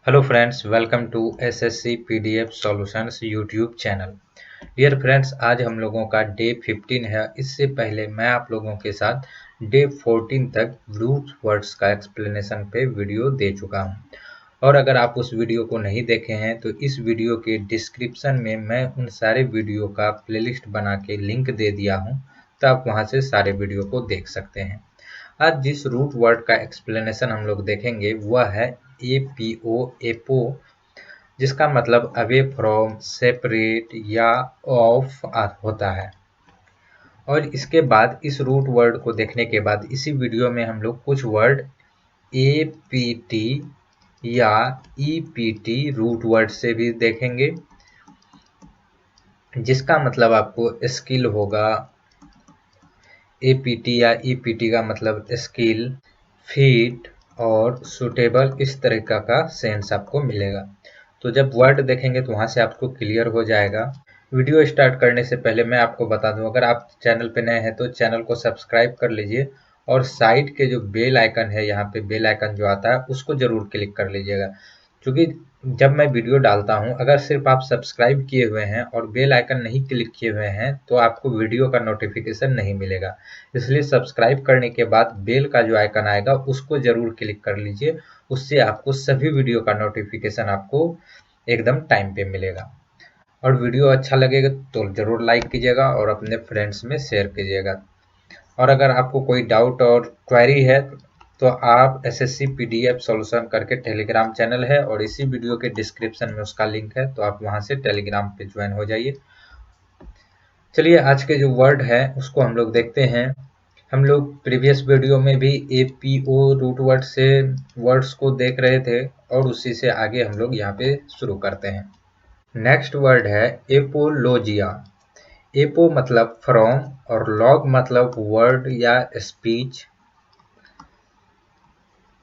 Hello friends, welcome to SSC PDF solutions YouTube channel. Dear friends, आज हम लोगों का डे 15 है। इससे पहले मैं आप लोगों के साथ डे 14 तक रूट वर्ड्स का एक्सप्लेनेशन पे वीडियो दे चुका हूं। और अगर आप उस वीडियो को नहीं देखे हैं तो इस वीडियो के डिस्क्रिप्शन में मैं उन सारे वीडियो का प्लेलिस्ट बना के लिंक दे दिया हूं, तो आप वहां से सारे वीडियो को देख सकते हैं। आज जिस रूट वर्ड का एक्सप्लेनेशन हम लोग देखेंगे वह है एपीओ, एपो, जिसका मतलब अवे फ्रॉम, सेपरेट या ऑफ होता है। और इसके बाद इस रूट वर्ड को देखने के बाद इसी वीडियो में हम लोग कुछ वर्ड एपीटी या ईपीटी रूट वर्ड से भी देखेंगे, जिसका मतलब आपको स्किल होगा। एपीटी या ईपीटी का मतलब स्किल, फिट और सुटेबल, इस तरीका का सेंस आपको मिलेगा। तो जब वर्ड देखेंगे तो वहां से आपको क्लियर हो जाएगा। वीडियो स्टार्ट करने से पहले मैं आपको बता दूं, अगर आप चैनल पे नए हैं तो चैनल को सब्सक्राइब कर लीजिए और साइड के जो बेल आइकन है, यहाँ पे बेल आइकन जो आता है उसको जरूर क्लिक कर लीजिएगा, क्योंकि जब मैं वीडियो डालता हूं अगर सिर्फ आप सब्सक्राइब किए हुए हैं और बेल आइकन नहीं क्लिक किए हुए हैं तो आपको वीडियो का नोटिफिकेशन नहीं मिलेगा। इसलिए सब्सक्राइब करने के बाद बेल का जो आइकन आएगा उसको जरूर क्लिक कर लीजिए, उससे आपको सभी वीडियो का नोटिफिकेशन आपको एकदम टाइम पे मिलेगा। और वीडियो अच्छा लगेगा तो जरूर लाइक कीजिएगा और अपने फ्रेंड्स में शेयर कीजिएगा। और अगर आपको कोई डाउट और क्वेरी है तो आप एसएससी पीडीएफ सॉल्यूशन करके टेलीग्राम चैनल है और इसी वीडियो के डिस्क्रिप्शन में उसका लिंक है, तो आप वहां से टेलीग्राम पे ज्वाइन हो जाइए। चलिए आज के जो वर्ड है उसको हम लोग देखते हैं। हम लोग प्रीवियस वीडियो में भी एपीओ रूट वर्ड से वर्ड्स को देख रहे थे और उसी से आगे हम लोग यहाँ पे शुरू करते हैं। नेक्स्ट वर्ड है एपोलॉजिया। एपो मतलब फ्रॉम और लॉग मतलब वर्ड या स्पीच।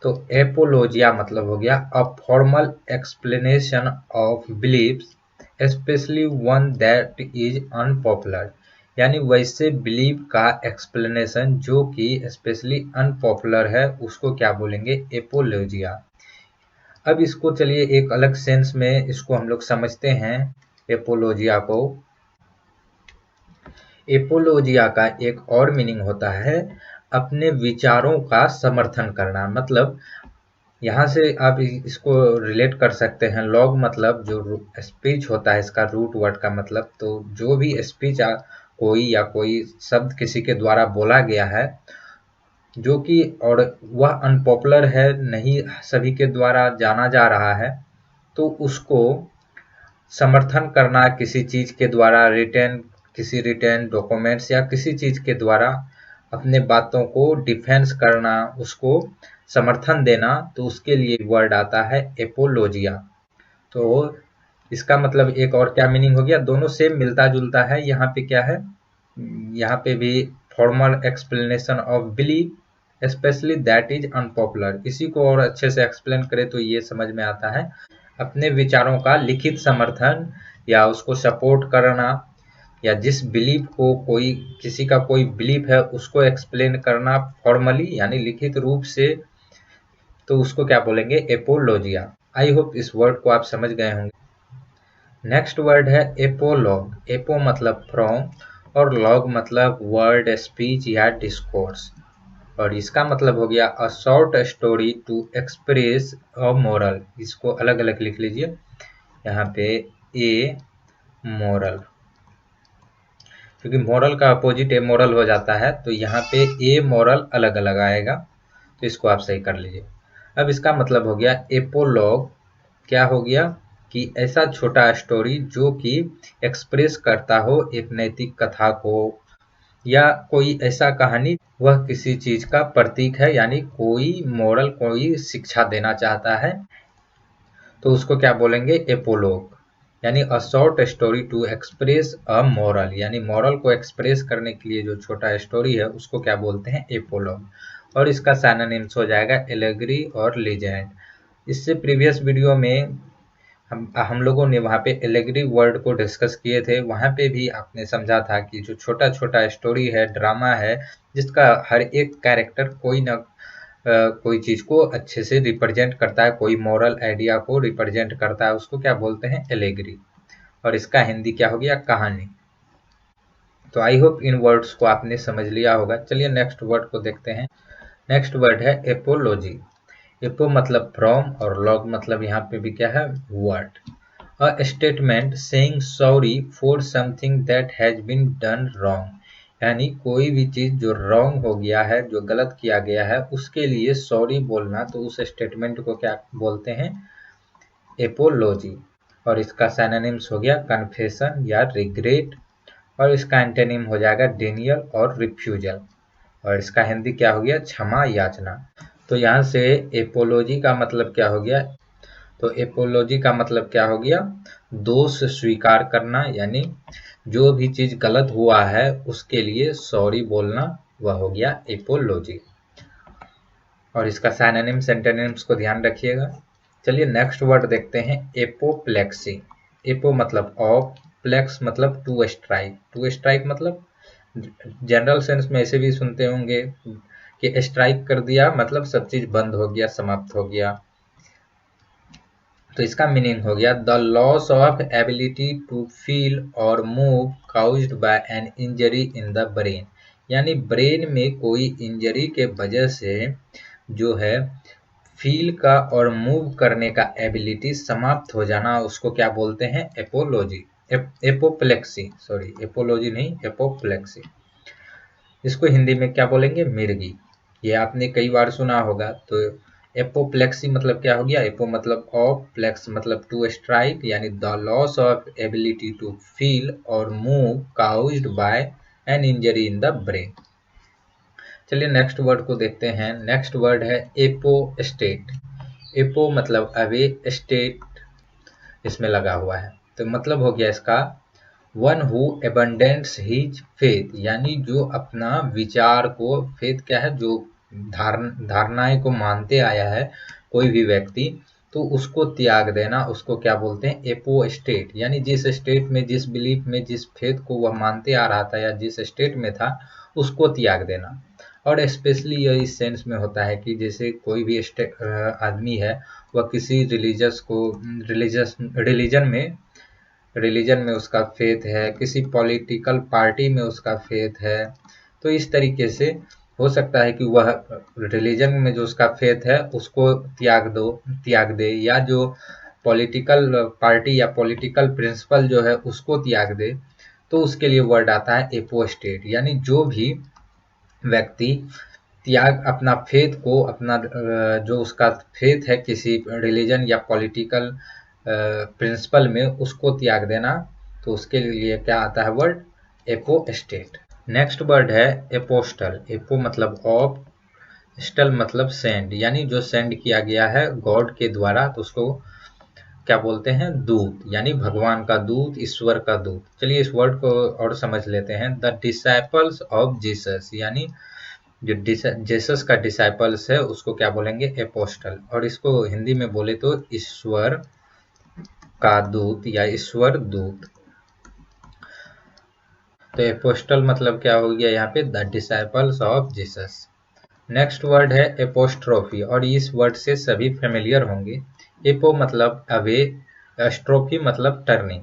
तो एपोलॉजिया मतलब हो गया a formal explanation of beliefs, specially one that is unpopular. यानी वैसे बिलीफ का एक्सप्लेनेशन जो कि स्पेशली अनपॉपुलर है उसको क्या बोलेंगे? एपोलॉजिया। अब इसको चलिए एक अलग सेंस में इसको हम लोग समझते हैं। एपोलॉजिया को, एपोलॉजिया का एक और मीनिंग होता है अपने विचारों का समर्थन करना। मतलब यहाँ से आप इसको रिलेट कर सकते हैं। लॉग मतलब जो स्पीच होता है, इसका रूट वर्ड का मतलब, तो जो भी स्पीच कोई या कोई शब्द किसी के द्वारा बोला गया है जो कि और वह अनपॉपुलर है, नहीं सभी के द्वारा जाना जा रहा है, तो उसको समर्थन करना किसी चीज के द्वारा, किसी रिटर्न डॉक्यूमेंट्स या किसी चीज के द्वारा अपने बातों को डिफेंस करना, उसको समर्थन देना, तो उसके लिए वर्ड आता है एपोलॉजिया। तो इसका मतलब एक और क्या मीनिंग हो गया? दोनों सेम मिलता जुलता है। यहाँ पे क्या है? यहाँ पे भी formal explanation of belief specially that is unpopular. इसी को और अच्छे से एक्सप्लेन करें तो ये समझ में आता है अपने विचारों का लिखित समर्थन या उसको सपोर्ट करना, या जिस बिलीफ को कोई, किसी का कोई बिलीफ है उसको एक्सप्लेन करना फॉर्मली यानी लिखित रूप से, तो उसको क्या बोलेंगे? एपोलॉजिया। आई होप इस वर्ड को आप समझ गए होंगे। नेक्स्ट वर्ड है एपोलॉग। एपो मतलब फ्रॉम और लॉग मतलब वर्ड, स्पीच या डिस्कोर्स। और इसका मतलब हो गया a short story to express a moral. इसको अलग अलग लिख लीजिए यहाँ पे, ए मोरल, क्योंकि मोरल का अपोजिट ए मोरल हो जाता है, तो यहाँ पे ए मोरल अलग अलग आएगा, तो इसको आप सही कर लीजिए। अब इसका मतलब हो गया एपोलॉग, क्या हो गया कि ऐसा छोटा स्टोरी जो कि एक्सप्रेस करता हो एक नैतिक कथा को, या कोई ऐसा कहानी वह किसी चीज का प्रतीक है, यानी कोई मोरल, कोई शिक्षा देना चाहता है, तो उसको क्या बोलेंगे? एपोलॉग। यानी a short story to express a moral, यानी मोरल को एक्सप्रेस करने के लिए जो छोटा स्टोरी है उसको क्या बोलते हैं? एपोलॉग। और इसका सिनोनिम्स हो जाएगा एलेगरी और लीजेंड। इससे प्रीवियस वीडियो में हम लोगों ने वहाँ पे एलेगरी वर्ड को डिस्कस किए थे। वहाँ पे भी आपने समझा था कि जो छोटा छोटा स्टोरी है, ड्रामा है, जिसका हर एक कैरेक्टर कोई न कोई चीज को अच्छे से रिप्रेजेंट करता है, कोई मॉरल आइडिया को रिप्रेजेंट करता है, उसको क्या बोलते हैं? एलेगरी। और इसका हिंदी क्या हो गया? कहानी। तो आई होप इन वर्ड्स को आपने समझ लिया होगा। चलिए नेक्स्ट वर्ड को देखते हैं। नेक्स्ट वर्ड है एपोलॉजी। एपो मतलब फ्रॉम और लॉग मतलब यहाँ पे भी क्या है? Word. A statement saying sorry for something that has been done wrong, यानी कोई भी चीज जो रॉन्ग हो गया है, जो गलत किया गया है, उसके लिए सॉरी बोलना, तो उस स्टेटमेंट को क्या बोलते हैं? एपोलॉजी। और इसका सिनोनिम्स हो गया कन्फेशन या रिग्रेट, और इसका एंटोनिम हो जाएगा डेनियल और रिफ्यूजल, और इसका हिंदी क्या हो गया? क्षमा याचना। तो यहाँ से एपोलॉजी का मतलब क्या हो गया? तो एपोलॉजी का मतलब क्या हो गया? दोष स्वीकार करना, यानी जो भी चीज गलत हुआ है उसके लिए सॉरी बोलना, वह हो गया एपोलॉजी। और इसका सिनोनिम्स एंटोनिम्स को ध्यान रखिएगा। चलिए नेक्स्ट वर्ड देखते हैं, एपोप्लेक्सी। एपो मतलब ऑफ, प्लेक्स मतलब टू स्ट्राइक। टू स्ट्राइक मतलब जनरल सेंस में ऐसे भी सुनते होंगे कि स्ट्राइक कर दिया मतलब सब चीज बंद हो गया, समाप्त हो गया। तो इसका मीनिंग हो गया the loss of ability to feel और move caused by an injury in the brain, यानी ब्रेन में कोई इंजरी के वजह से जो है फील का और मूव करने का एबिलिटी समाप्त हो जाना, उसको क्या बोलते हैं? एपोलॉजी। एपोप्लेक्सी, सॉरी एपोलॉजी नहीं, एपोप्लेक्सी। इसको हिंदी में क्या बोलेंगे? मिर्गी। ये आपने कई बार सुना होगा। तो एपोप्लेक्सी मतलब क्या हो गया? एपो मतलब ऑफ, प्लेक्स मतलब टू स्ट्राइक, यानी the loss of ability to feel और move caused by an injury in the brain. चलिए नेक्स्ट वर्ड को देखते हैं। नेक्स्ट वर्ड है एपोस्टेट। एपो मतलब अवे, स्टेट इसमें लगा हुआ है, तो मतलब हो गया इसका one who abandons his faith, यानी जो अपना विचार को, फेथ क्या है? जो धारणाएं को मानते आया है कोई भी व्यक्ति, तो उसको त्याग देना, उसको क्या बोलते हैं? एपोस्टेट। यानी जिस स्टेट में, जिस बिलीफ में, जिस फेथ को वह मानते आ रहा था या जिस स्टेट में था, उसको त्याग देना। और स्पेशली यह इस सेंस में होता है कि जैसे कोई भी आदमी है, वह किसी रिलीजन में उसका फेथ है, किसी पॉलिटिकल पार्टी में उसका फेथ है, तो इस तरीके से हो सकता है कि वह रिलीजन में जो उसका फेथ है उसको त्याग दे, या जो पॉलिटिकल पार्टी या पॉलिटिकल प्रिंसिपल जो है उसको त्याग दे। तो उसके लिए वर्ड आता है एपोस्टेट, यानी जो भी व्यक्ति अपना फेथ को, अपना जो उसका फेथ है किसी रिलीजन या पॉलिटिकल प्रिंसिपल में, उसको त्याग देना, तो उसके लिए क्या आता है वर्ड? एपोस्टेट। नेक्स्ट वर्ड है एपोस्टल। एपो मतलब ऑफ, स्टल मतलब सेंड, यानी जो सेंड किया गया है गॉड के द्वारा, तो उसको क्या बोलते हैं? दूत, यानी भगवान का दूत, ईश्वर का दूत। चलिए इस वर्ड को और समझ लेते हैं। द डिसाइपल्स ऑफ जीसस, यानी जो जीसस का डिसाइपल्स है उसको क्या बोलेंगे? एपोस्टल। और इसको हिंदी में बोले तो ईश्वर का दूत या ईश्वर दूत। तो एपोस्टल मतलब क्या हो गया यहाँ पे? The disciples of Jesus. Next word है एपोस्ट्रोफी, और इस वर्ड से सभी फेमिलियर होंगे। एपो मतलब अवे, स्ट्रोफी मतलब टर्निंग,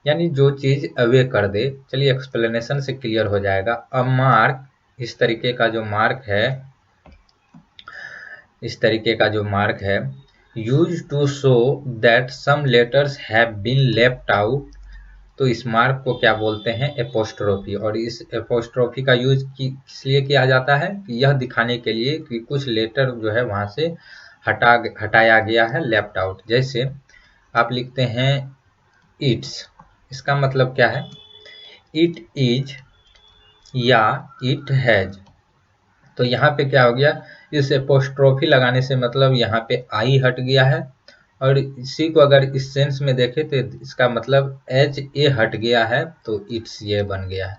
यानी जो चीज अवे कर दे। चलिए एक्सप्लेनेशन से क्लियर हो जाएगा। अ मार्क, इस तरीके का जो मार्क है, use to show that some letters have been left out, तो इस मार्क को क्या बोलते हैं? एपोस्ट्रोफी। और इस एपोस्ट्रोफी का यूज किस लिए किया जाता है? कि यह दिखाने के लिए कि कुछ लेटर जो है वहां से हटाया गया है, लेफ्ट आउट। जैसे आप लिखते हैं इट्स, इसका मतलब क्या है? इट इज या इट हैज। तो यहाँ पे क्या हो गया? इस एपोस्ट्रोफी लगाने से मतलब यहाँ पे आई हट गया है, और इसी को अगर इस सेंस में देखें तो इसका मतलब एच ए हट गया है, तो इट्स ये बन गया है।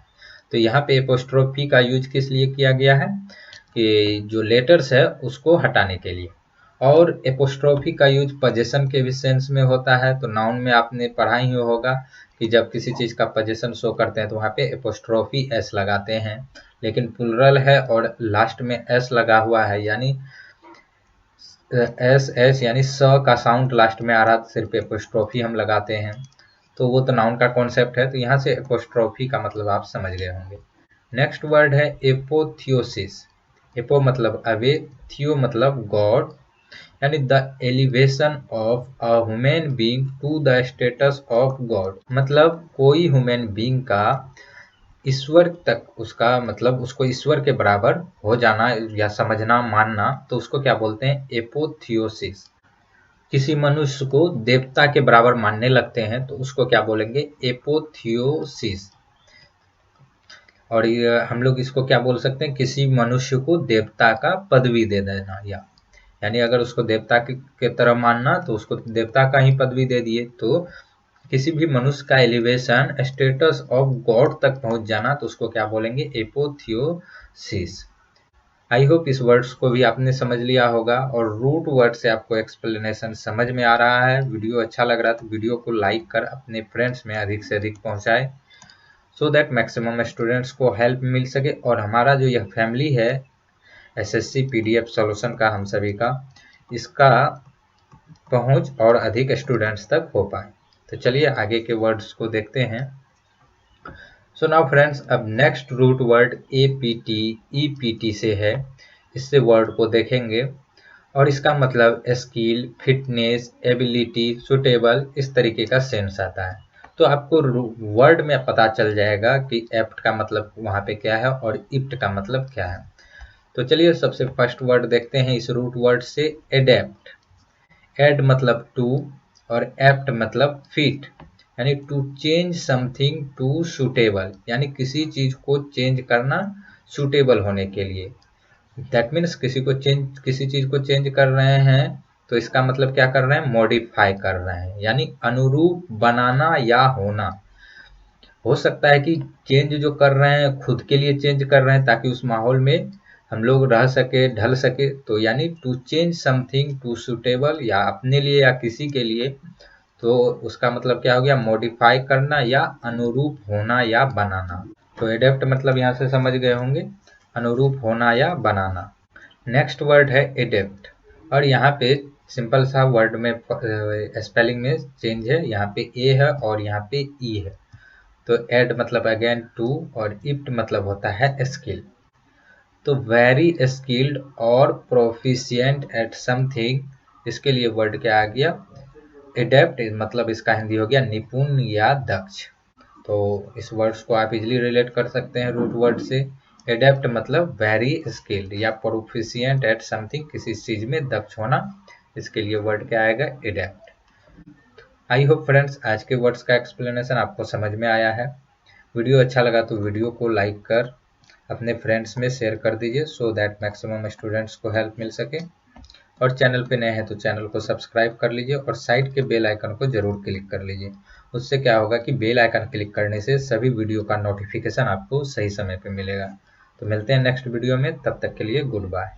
तो यहाँ पे एपोस्ट्रोफी का यूज किस लिए किया गया है? कि जो लेटर्स है उसको हटाने के लिए। और एपोस्ट्रोफी का यूज पोजेशन के भी सेंस में होता है। तो नाउन में आपने पढ़ा ही होगा कि जब किसी चीज का पोजेशन शो करते हैं तो वहाँ पे एपोस्ट्रोफी एस लगाते हैं। लेकिन प्लूरल है और लास्ट में एस लगा हुआ है, यानी एस एच यानी स का साउंड लास्ट में आ रहा, सिर्फ एपोस्ट्रोफी हम लगाते हैं, तो वो तो नाउन का कॉन्सेप्ट है, तो यहाँ से एपोस्ट्रोफी का मतलब आप समझ गए होंगे। नेक्स्ट वर्ड है एपोथियोसिस। एपो मतलब अवे, थियो मतलब गॉड, यानी the elevation of a human being to the status of god, मतलब कोई ह्यूमन बीइंग का ईश्वर तक, उसका मतलब उसको ईश्वर के बराबर हो जाना या समझना, मानना, तो उसको क्या बोलते हैं, एपोथियोसिस। किसी मनुष्य को देवता के बराबर मानने लगते हैं तो उसको क्या बोलेंगे, एपोथियोसिस। और ये हम लोग इसको क्या बोल सकते हैं, किसी मनुष्य को देवता का पदवी दे देना, या यानी अगर उसको देवता के तरह मानना तो उसको देवता का ही पदवी दे दिए। तो किसी भी मनुष्य का एलिवेशन स्टेटस ऑफ गॉड तक पहुंच जाना तो उसको क्या बोलेंगे, एपोथियोसिस। आई होप इस वर्ड्स को भी आपने समझ लिया होगा और रूट वर्ड से आपको एक्सप्लेनेशन समझ में आ रहा है। वीडियो अच्छा लग रहा है तो वीडियो को लाइक कर अपने फ्रेंड्स में अधिक से अधिक पहुंचाए, सो दैट मैक्सिमम स्टूडेंट्स को हेल्प मिल सके और हमारा जो यह फैमिली है एसएससी पीडीएफ सॉल्यूशन का, हम सभी का, इसका पहुंच और अधिक स्टूडेंट्स तक हो पाए। तो चलिए आगे के वर्ड्स को देखते हैं। सो नाउ फ्रेंड्स, अब next root word APT EPT से है, इससे वर्ड को देखेंगे और इसका मतलब स्किल, फिटनेस, एबिलिटी, सुटेबल, इस तरीके का सेंस आता है। तो आपको वर्ड में पता चल जाएगा कि एप्ट का मतलब वहाँ पे क्या है और इप्ट का मतलब क्या है। तो चलिए सबसे फर्स्ट वर्ड देखते हैं इस रूट वर्ड से, एडेप्ट। एड मतलब टू और एप्ट मतलब फिट, यानी to change something to suitable, यानी किसी चीज को चेंज करना सूटेबल होने के लिए। दैट मीन्स किसी चीज को चेंज कर रहे हैं तो इसका मतलब क्या कर रहे हैं, मॉडिफाई कर रहे हैं, यानी अनुरूप बनाना या होना। हो सकता है कि चेंज जो कर रहे हैं खुद के लिए चेंज कर रहे हैं ताकि उस माहौल में हम लोग रह सके, ढल सके, तो यानी to change something to suitable, या अपने लिए या किसी के लिए, तो उसका मतलब क्या हो गया, मॉडिफाई करना या अनुरूप होना या बनाना। तो एडेप्ट मतलब यहाँ से समझ गए होंगे, अनुरूप होना या बनाना। नेक्स्ट वर्ड है एडेप्ट, और यहाँ पे सिंपल सा वर्ड में स्पेलिंग में चेंज है, यहाँ पे ए है और यहाँ पे ई है। तो एड मतलब अगेन टू और इप्ट मतलब होता है स्किल। तो वेरी स्किल्ड और प्रोफिशिएंट एट समथिंग, इसके लिए वर्ड क्या आ गया, एडेप्ट, मतलब इसका हिंदी हो गया निपुण या दक्ष। तो इस वर्ड्स को आप इजीली रिलेट कर सकते हैं रूट वर्ड से। एडेप्ट मतलब वेरी स्किल्ड या प्रोफिशिएंट एट समथिंग, किसी चीज में दक्ष होना, इसके लिए वर्ड क्या आएगा, एडेप्ट। आई होप फ्रेंड्स आज के वर्ड्स का एक्सप्लेनेशन आपको समझ में आया है। वीडियो अच्छा लगा तो वीडियो को लाइक कर अपने फ्रेंड्स में शेयर कर दीजिए, सो दैट मैक्सिमम स्टूडेंट्स को हेल्प मिल सके। और चैनल पे नए हैं तो चैनल को सब्सक्राइब कर लीजिए और साइड के बेल आइकन को जरूर क्लिक कर लीजिए। उससे क्या होगा कि बेल आइकन क्लिक करने से सभी वीडियो का नोटिफिकेशन आपको सही समय पे मिलेगा। तो मिलते हैं नेक्स्ट वीडियो में, तब तक के लिए गुड बाय।